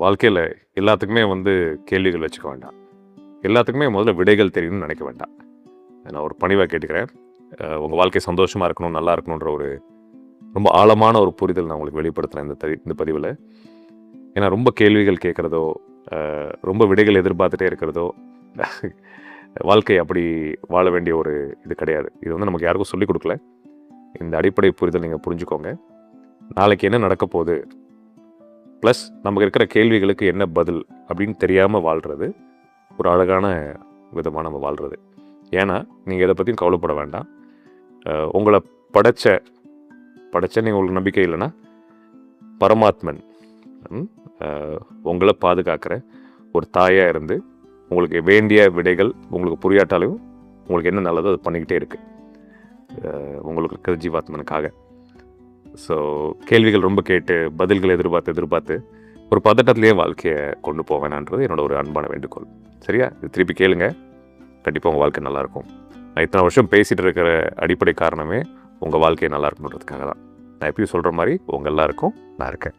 வாழ்க்கையில் எல்லாத்துக்குமே கேள்விகள் வச்சுக்க வேண்டாம். எல்லாத்துக்குமே முதல்ல விடைகள் தெரியும்னு நினைக்க வேண்டாம். நான் ஒரு பணிவாக கேட்டுக்கிறேன். உங்கள் வாழ்க்கை சந்தோஷமாக இருக்கணும், நல்லா இருக்கணுன்ற ஒரு ரொம்ப ஆழமான ஒரு புரிதல் நான் உங்களுக்கு வெளிப்படுத்துகிறேன் இந்த பதிவில். ஏன்னா ரொம்ப கேள்விகள் கேட்குறதோ, ரொம்ப விடைகள் எதிர்பார்த்துட்டே இருக்கிறதோ வாழ்க்கை அப்படி வாழ வேண்டிய ஒரு இது கிடையாது. இது நமக்கு யாருக்கும் சொல்லிக் கொடுக்கல. இந்த அடிப்படை புரிதல் நீங்கள் புரிஞ்சுக்கோங்க. நாளைக்கு என்ன நடக்க போகுது, ப்ளஸ் நமக்கு இருக்கிற கேள்விகளுக்கு என்ன பதில் அப்படின்னு தெரியாமல் வாழ்கிறது ஒரு அழகான விதமாக நம்ம வாழ்கிறது. ஏன்னா நீங்கள் எதை பற்றியும் கவலைப்பட வேண்டாம். உங்களை படைச்ச நீங்கள் உங்களுக்கு நம்பிக்கை இல்லைன்னா பரமாத்மன் உங்களை பார்த்துக்காக்கிற ஒரு தாயாக இருந்து உங்களுக்கு வேண்டிய விடைகள் உங்களுக்கு புரியாட்டாலும் உங்களுக்கு என்ன நல்லதோ அது பண்ணிக்கிட்டே இருக்குது உங்களுக்கு இருக்கிற ஜீவாத்மனுக்காக. ஸோ கேள்விகள் ரொம்ப கேட்டு பதில்களை எதிர்பார்த்து ஒரு பதட்டத்திலேயே வாழ்க்கையை கொண்டு போவேனான்றது என்னோட ஒரு அன்பான வேண்டுகோள். சரியா? இது திருப்பி கேளுங்க, கண்டிப்பாக உங்கள் வாழ்க்கை நல்லாயிருக்கும். நான் இத்தனை வருஷம் பேசிகிட்டு இருக்கிற அடிப்படை காரணமே உங்கள் வாழ்க்கையை நல்லா இருக்கணுன்றதுக்காக தான். நான் எப்பயும் சொல்கிற மாதிரி உங்கள் எல்லாருக்கும் நான் இருக்கேன்.